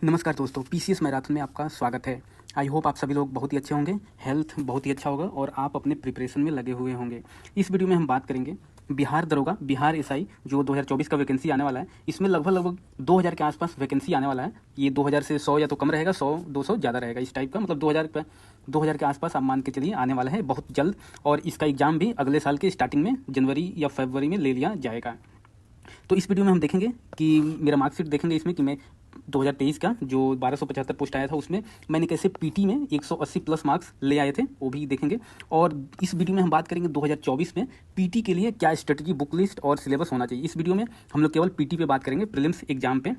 नमस्कार दोस्तों, PCS marathon में आपका स्वागत है। आई होप आप सभी लोग बहुत ही अच्छे होंगे, हेल्थ बहुत ही अच्छा होगा और आप अपने प्रिपरेशन में लगे हुए होंगे। इस वीडियो में हम बात करेंगे बिहार दरोगा, बिहार एसआई जो 2024 का वैकेंसी आने वाला है। इसमें लगभग 2000 के आसपास वैकेंसी आने वाला है। ये 2000 से 100 या तो कम रहेगा, 100-200 ज़्यादा रहेगा इस टाइप का, मतलब 2000 के आसपास आप मान के चलिए आने वाला है बहुत जल्द। और इसका एग्ज़ाम भी अगले साल के स्टार्टिंग में जनवरी या फरवरी में ले लिया जाएगा। तो इस वीडियो में हम देखेंगे कि मेरा मार्कशीट देखेंगे इसमें कि मैं 2023 का जो 1275 पोस्ट आया था उसमें मैंने कैसे पीटी में 180 प्लस मार्क्स ले आए थे, वो भी देखेंगे। और इस वीडियो में हम बात करेंगे 2024 में पीटी के लिए क्या स्ट्रेटजी, बुक लिस्ट और सिलेबस होना चाहिए। इस वीडियो में हम लोग केवल पीटी पे बात करेंगे, प्रीलिम्स एग्जाम पे।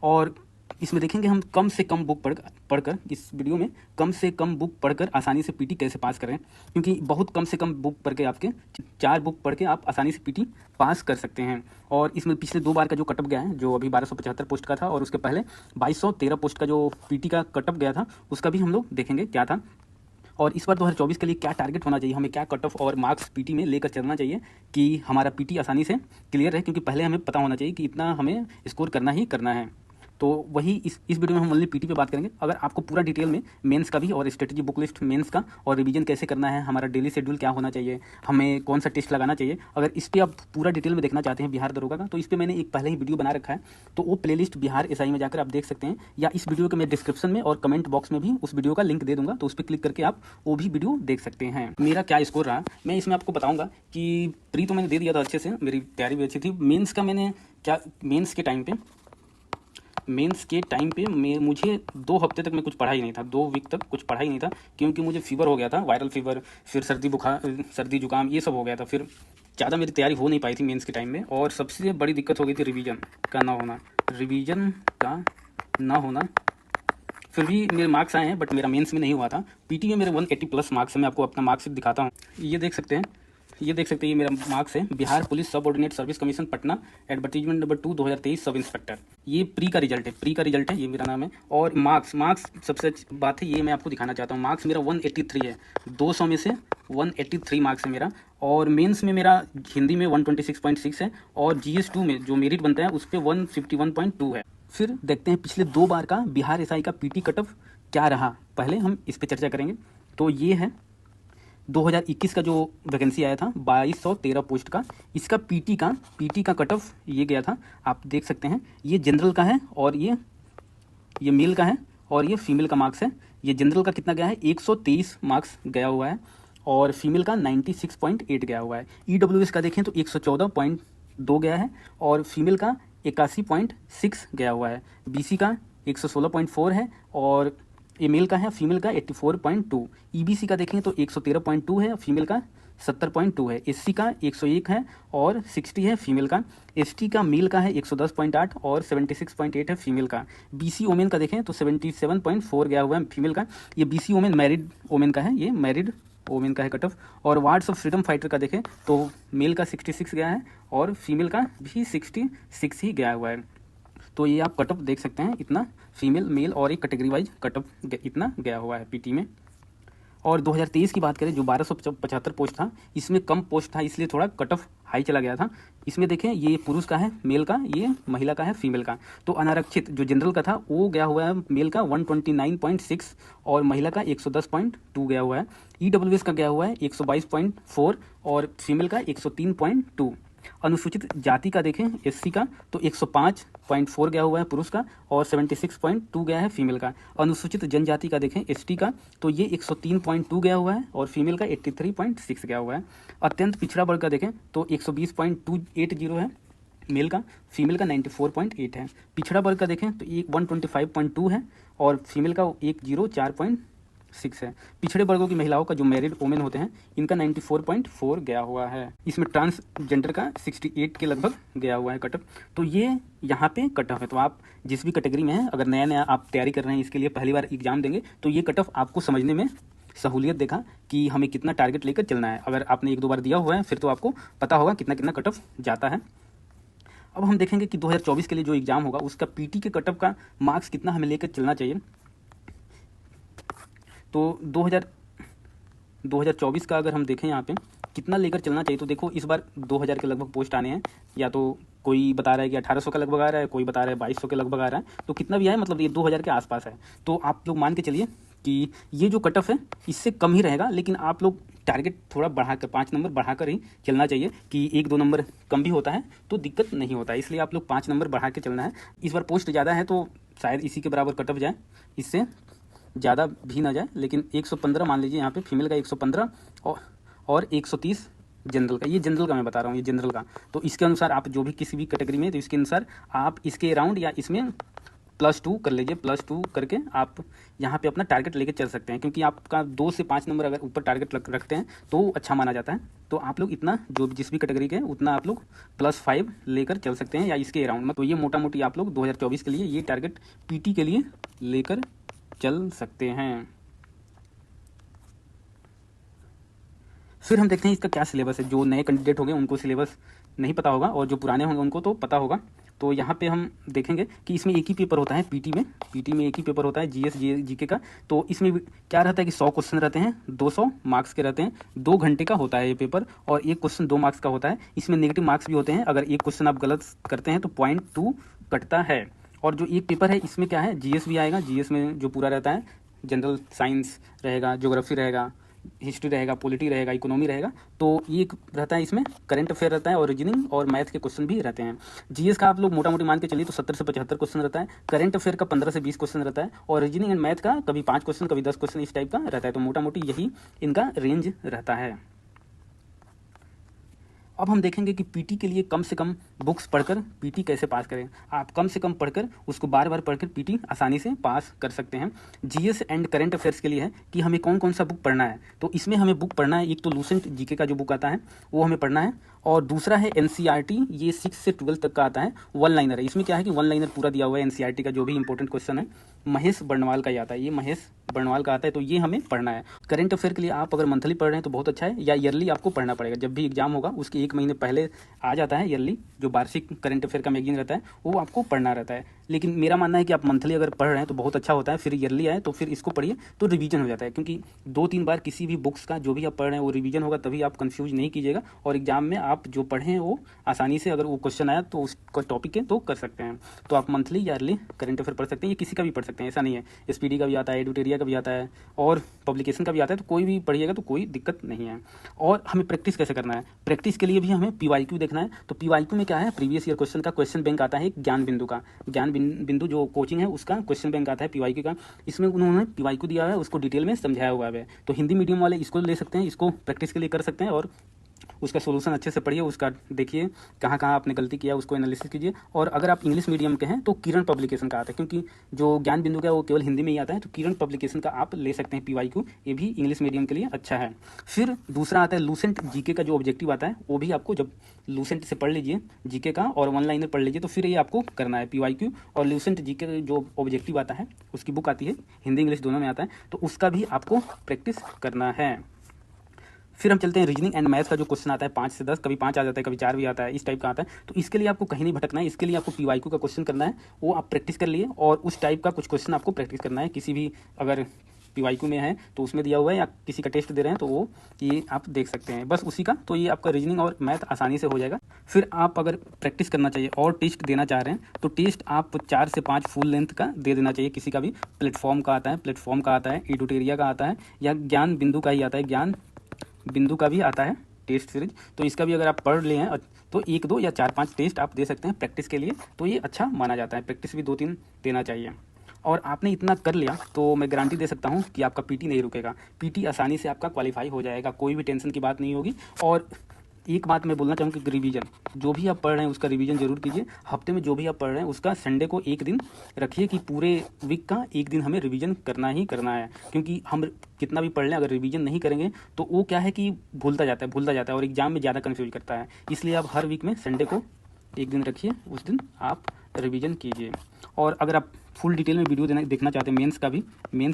और इसमें देखेंगे हम कम से कम बुक पढ़कर इस वीडियो में कम से कम बुक पढ़कर आसानी से पीटी कैसे पास करें, क्योंकि बहुत कम से कम बुक पढ़ के आपके 4 बुक पढ़ के आप आसानी से पीटी पास कर सकते हैं। और इसमें पिछले 2 बार का जो कटअप गया है, जो अभी 1275 पोस्ट का था और उसके पहले 2213 पोस्ट का जो पीटी का कटअप गया था, उसका भी हम लोग देखेंगे क्या था। और इस बार 2024 के लिए क्या टारगेट होना चाहिए, हमें क्या कट ऑफ और मार्क्स पीटी में लेकर चलना चाहिए कि हमारा पीटी आसानी से क्लियर रहे, क्योंकि पहले हमें पता होना चाहिए कि इतना हमें स्कोर करना ही करना है। तो वही इस वीडियो में हम ओनली पीटी पे बात करेंगे। अगर आपको पूरा डिटेल में मेंस का भी और स्ट्रेटजी बुक लिस्ट मेंस का और रिवीजन कैसे करना है, हमारा डेली शेड्यूल क्या होना चाहिए, हमें कौन सा टेस्ट लगाना चाहिए, अगर इस पर आप पूरा डिटेल में देखना चाहते हैं बिहार दरोगा का, तो इस पर मैंने एक पहले ही वीडियो बना रखा है। तो वो प्लेलिस्ट बिहार एसआई में जाकर आप देख सकते हैं, या इस वीडियो के मैं डिस्क्रिप्शन में और कमेंट बॉक्स में भी उस वीडियो का लिंक दे दूंगा, तो उस पर क्लिक करके आप वो भी वीडियो देख सकते हैं। मेरा क्या स्कोर रहा मैं इसमें आपको बताऊंगा कि प्री तो मैंने दे दिया था अच्छे से, मेरी तैयारी भी अच्छी थी। मेंस का मैंने क्या, मेंस के टाइम पे मुझे 2 हफ्ते तक मैं कुछ पढ़ा ही नहीं था, 2 वीक तक कुछ पढ़ा ही नहीं था, क्योंकि मुझे फीवर हो गया था, वायरल फीवर, फिर सर्दी जुकाम ये सब हो गया था। फिर ज़्यादा मेरी तैयारी हो नहीं पाई थी मेंस के टाइम में। और सबसे बड़ी दिक्कत हो गई थी रिवीजन का ना होना। फिर भी मेरे मार्क्स आए हैं, बट मेरा मेंस में नहीं हुआ था। पीटी में मेरे 180 प्लस मार्क्स है। मैं आपको अपना मार्क्स दिखाता हूँ, ये देख सकते हैं, ये मेरा मार्क्स है। बिहार पुलिस सब ordinate service commission Patna, advertisement number 2 2023 sub inspector. ये प्री का रिजल्ट है, ये मेरा नाम है। और मार्क्स सबसे अच्छी बात है, ये मैं आपको दिखाना चाहता हूँ। मार्क्स मेरा 183 है, 200 में से 183 मार्क्स है मेरा। और मेंस में मेरा हिंदी में 126.6 है, और GS2 में जो मेरिट बनता है उस पर 151.2 है। फिर देखते हैं पिछले 2 बार का बिहार एसआई का पीटी कटऑफ क्या रहा, पहले हम इस पर चर्चा करेंगे। तो ये है 2021 का जो वैकेंसी आया था 2213 पोस्ट का, इसका पीटी का कट ऑफ ये गया था, आप देख सकते हैं। ये जनरल का है और ये मेल का है और ये फीमेल का मार्क्स है। ये जनरल का कितना गया है, 123 मार्क्स गया हुआ है, और फीमेल का 96.8 गया हुआ है। EWS का देखें तो 114.2 गया है और फीमेल का 81.6 गया हुआ है। BC का 116.4 है और ये मेल का है, फीमेल का 84.2। EBC का देखें तो 113.2 है, फीमेल का 70.2 है। SC का 101 है और 60 है फीमेल का। ST का मेल का है 110.8 और 76.8 है फीमेल का। BC वोमेन का देखें तो 77.4 गया हुआ है फीमेल का। ये BC वोमेन मैरिड वोमेन का है, ये मैरिड वोमेन का है कट ऑफ। और वार्ड्स ऑफ फ्रीडम फाइटर का देखें तो मेल का 66 गया है और फीमेल का भी 66 ही गया हुआ है। तो ये आप कटअप देख सकते हैं, इतना फीमेल मेल और एक कैटेगरी वाइज कटअप इतना गया हुआ है पीटी में। और 2023 की बात करें जो 1275 पोस्ट था, इसमें कम पोस्ट था इसलिए थोड़ा कटअफ हाई चला गया था। इसमें देखें ये पुरुष का है मेल का, ये महिला का है फीमेल का। तो अनारक्षित जो जनरल का था वो गया हुआ है मेल का 129.6 और महिला का 110.2 गया हुआ है। EWS का गया हुआ है 122.4 और फीमेल का 103.2। अनुसूचित जाति का देखें SC का तो 105.4 गया हुआ है पुरुष का और 76.2 गया है फीमेल का। अनुसूचित जनजाति का देखें ST का तो ये 103.2 गया हुआ है और फीमेल का 83.6 गया हुआ है। अत्यंत पिछड़ा वर्ग का देखें तो 120.280 है मेल का, फीमेल का 94.8 है। पिछड़ा वर्ग का देखें तो 125.2 है और फीमेल का 104.6 है। पिछड़े वर्गों की महिलाओं का जो मैरिड वोमेन होते हैं इनका 94.4 गया हुआ है। इसमें ट्रांसजेंडर का 68 के लगभग गया हुआ है कटअप। तो ये यहाँ पे कटअप है। तो आप जिस भी कैटेगरी में हैं, अगर नया आप तैयारी कर रहे हैं, इसके लिए पहली बार एग्जाम देंगे, तो ये कटअप आपको समझने में सहूलियत देखा कि हमें कितना टारगेट लेकर चलना है। अगर आपने 1-2 बार दिया हुआ है फिर तो आपको पता होगा कितना कटअप जाता है। अब हम देखेंगे कि 2024 के लिए जो एग्ज़ाम होगा उसका पीटी के कटअप का मार्क्स कितना हमें लेकर चलना चाहिए। तो 2024 का अगर हम देखें यहाँ पे कितना लेकर चलना चाहिए, तो देखो इस बार 2000 के लगभग पोस्ट आने हैं, या तो कोई बता रहा है कि 1800 के लगभग आ रहा है, कोई बता रहा है 2200 के लगभग आ रहा है। तो कितना भी आए मतलब ये 2000 के आसपास है। तो आप लोग मान के चलिए कि ये जो कट ऑफ है इससे कम ही रहेगा, लेकिन आप लोग टारगेट थोड़ा बढ़ाकर 5 नंबर बढ़ाकर ही चलना चाहिए कि 1-2 नंबर कम भी होता है तो दिक्कत नहीं होता है। इसलिए आप लोग 5 नंबर बढ़ा के चलना है। इस बार पोस्ट ज़्यादा है तो शायद इसी के बराबर कट ऑफ जाए, इससे ज़्यादा भी ना जाए, लेकिन 115 मान लीजिए यहाँ पे फीमेल का 115 और 130 जनरल का। ये जनरल का मैं बता रहा हूँ, ये जनरल का। तो इसके अनुसार आप जो भी किसी भी कैटेगरी में, तो इसके अनुसार आप इसके अराउंड या इसमें +2 कर लीजिए। +2 करके आप यहाँ पे अपना टारगेट लेके चल सकते हैं, क्योंकि आपका 2 से 5 नंबर अगर ऊपर टारगेट रखते हैं तो अच्छा माना जाता है। तो आप लोग इतना जो जिस भी कैटेगरी के उतना आप लोग +5 लेकर चल सकते हैं या इसके अराउंड में। तो ये मोटा मोटी आप लोग 2024 के लिए ये टारगेट पीटी के लिए लेकर चल सकते हैं। फिर हम देखते हैं इसका क्या सिलेबस है। जो नए कैंडिडेट होंगे उनको सिलेबस नहीं पता होगा और जो पुराने होंगे उनको तो पता होगा। तो यहाँ पे हम देखेंगे कि इसमें एक ही पेपर होता है पीटी में एक ही पेपर होता है जीएस जीके का। तो इसमें क्या रहता है कि 100 क्वेश्चन रहते हैं, 200 मार्क्स के रहते हैं, 2 घंटे का होता है ये पेपर और एक क्वेश्चन 2 मार्क्स का होता है। इसमें नेगेटिव मार्क्स भी होते हैं, अगर एक क्वेश्चन आप गलत करते हैं तो 0.2 कटता है। और जो एक पेपर है इसमें क्या है, जीएस भी आएगा। जीएस में जो पूरा रहता है, जनरल साइंस रहेगा, ज्योग्राफी रहेगा, हिस्ट्री रहेगा, पॉलिटी रहेगा, इकोनॉमी रहेगा। तो ये रहता है, इसमें करंट अफेयर रहता है और रीजनिंग और मैथ के क्वेश्चन भी रहते हैं। जीएस का आप लोग मोटा मोटी मान के चलिए तो 70 से 75 क्वेश्चन रहता है। करंट अफेयर का 15 से 20 क्वेश्चन रहता है और रीजनिंग एंड मैथ का कभी 5 क्वेश्चन कभी 10 क्वेश्चन इस टाइप का रहता है। तो मोटा मोटी यही इनका रेंज रहता है। अब हम देखेंगे कि पीटी के लिए कम से कम बुक्स पढ़कर पीटी कैसे पास करें। आप कम से कम पढ़कर उसको बार बार पढ़कर पीटी आसानी से पास कर सकते हैं। जीएस एंड करंट अफेयर्स के लिए है कि हमें कौन कौन सा बुक पढ़ना है। तो इसमें हमें बुक पढ़ना है, एक तो लूसेंट जीके का जो बुक आता है वो हमें पढ़ना है, और दूसरा है एनसीईआरटी, ये 6 से 12 तक का आता है, 1 लाइनर है। इसमें क्या है कि 1 लाइनर पूरा दिया हुआ है एनसीईआरटी का, जो भी इंपॉर्टेंट क्वेश्चन है महेश बर्णवाल का ही आता है, ये महेश बर्णवाल का आता है। तो ये हमें पढ़ना है। करंट अफेयर के लिए आप अगर मंथली पढ़ रहे हैं तो बहुत अच्छा है, या ईयरली आपको पढ़ना पड़ेगा। जब भी एग्जाम होगा उसके 1 महीने पहले आ जाता है ईयरली, जो वार्षिक करंट अफेयर का मैगजीन रहता है वो आपको पढ़ना रहता है। लेकिन मेरा मानना है कि आप मंथली अगर पढ़ रहे हैं तो बहुत अच्छा होता है, फिर ईयरली आए तो फिर इसको पढ़िए तो रिवीजन हो जाता है। क्योंकि 2-3 बार किसी भी बुक्स का जो भी आप पढ़ रहे हैं वो रिवीजन होगा, तभी आप कंफ्यूज नहीं कीजिएगा और एग्जाम में आप जो पढ़े हैं वो आसानी से, अगर वो क्वेश्चन आया तो उस टॉपिक के तो कर सकते हैं। तो आप मंथली ईयरली करंट अफेयर पढ़ सकते हैं, ये किसी का भी पढ़ सकते हैं, ऐसा नहीं है। एसपीडी का भी आता है, एडुटेरिया का भी आता है और पब्लिकेशन का भी आता है, तो कोई भी पढ़िएगा तो कोई दिक्कत नहीं है। और हमें प्रैक्टिस कैसे करना है, प्रैक्टिस के लिए भी हमें पीवाईक्यू देखना है। तो पीवाईक्यू में क्या है, प्रीवियस ईयर क्वेश्चन का क्वेश्चन बैंक आता है, ज्ञान बिंदु का, ज्ञान बिंदु जो कोचिंग है उसका क्वेश्चन बैंक आता है पीवाईक्यू का। इसमें उन्होंने पीवाईक्यू दिया है, उसको डिटेल में समझाया हुआ है। तो हिंदी मीडियम वाले इसको ले सकते हैं, इसको प्रैक्टिस के लिए कर सकते हैं और उसका सोल्यूशन अच्छे से पढ़िए, उसका देखिए कहाँ कहाँ आपने गलती किया उसको एनालिसिस कीजिए। और अगर आप इंग्लिश मीडियम के हैं तो किरण पब्लिकेशन का आता है, क्योंकि जो ज्ञान बिंदु का है वो केवल हिंदी में ही आता है, तो किरण पब्लिकेशन का आप ले सकते हैं पीवाईक्यू, ये भी इंग्लिश मीडियम के लिए अच्छा है। फिर दूसरा आता है लूसेंट जीके का जो ऑब्जेक्टिव आता है, वो भी आपको जब लूसेंट से पढ़ लीजिए जीके का और 1 लाइनर पढ़ लीजिए तो फिर ये आपको करना है पीवाईक्यू। और लूसेंट जीके जो ऑब्जेक्टिव आता है उसकी बुक आती है, हिंदी इंग्लिश दोनों में आता है, तो उसका भी आपको प्रैक्टिस करना है। फिर हम चलते हैं रीजनिंग एंड मैथ का जो क्वेश्चन आता है 5 से 10, कभी 5 आ जाता है कभी 4 भी आता है, इस टाइप का आता है। तो इसके लिए आपको कहीं नहीं भटकना है, इसके लिए आपको पीवाईक्यू का क्वेश्चन करना है, वो आप प्रैक्टिस कर लिए और उस टाइप का कुछ क्वेश्चन आपको प्रैक्टिस करना है। किसी भी अगर पीवाईक्यू में है तो उसमें दिया हुआ है, या किसी का टेस्ट दे रहे हैं तो वो ये आप देख सकते हैं, बस उसी का। तो ये आपका रीजनिंग और मैथ आसानी से हो जाएगा। फिर आप अगर प्रैक्टिस करना चाहिए और टेस्ट देना चाह रहे हैं तो टेस्ट आप 4 से 5 फुल लेंथ का दे देना चाहिए। किसी का भी प्लेटफॉर्म का आता है, एडुटेरिया का आता है, या ज्ञान बिंदु का ही आता है, ज्ञान बिंदु का भी आता है टेस्ट सीरीज। तो इसका भी अगर आप पढ़ लिए हैं तो 1, 2 या 4-5 टेस्ट आप दे सकते हैं प्रैक्टिस के लिए, तो ये अच्छा माना जाता है। प्रैक्टिस भी 2-3 देना चाहिए। और आपने इतना कर लिया तो मैं गारंटी दे सकता हूँ कि आपका पीटी नहीं रुकेगा, पीटी आसानी से आपका क्वालिफाई हो जाएगा, कोई भी टेंशन की बात नहीं होगी। और एक बात मैं बोलना चाहूँगा कि रिवीजन, जो भी आप पढ़ रहे हैं उसका रिवीजन जरूर कीजिए। हफ्ते में जो भी आप पढ़ रहे हैं उसका संडे को 1 दिन रखिए कि पूरे वीक का 1 दिन हमें रिवीजन करना ही करना है। क्योंकि हम कितना भी पढ़ लें अगर रिवीजन नहीं करेंगे तो वो क्या है कि भूलता जाता है और एग्जाम में ज़्यादा कन्फ्यूज करता है। इसलिए आप हर वीक में संडे को 1 दिन रखिए, उस दिन आप रिवीजन कीजिए। और अगर आप फुल डिटेल में वीडियो देखना चाहते हैं मेंस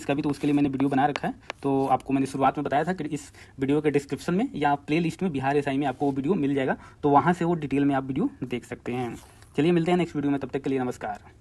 का भी तो उसके लिए मैंने वीडियो बना रखा है। तो आपको मैंने शुरुआत में बताया था कि इस वीडियो के डिस्क्रिप्शन में या प्ले लिस्ट में बिहार एसआई में आपको वो वीडियो मिल जाएगा, तो वहाँ से वो डिटेल में आप वीडियो देख सकते हैं। चलिए मिलते हैं नेक्स्ट वीडियो में, तब तक के लिए नमस्कार।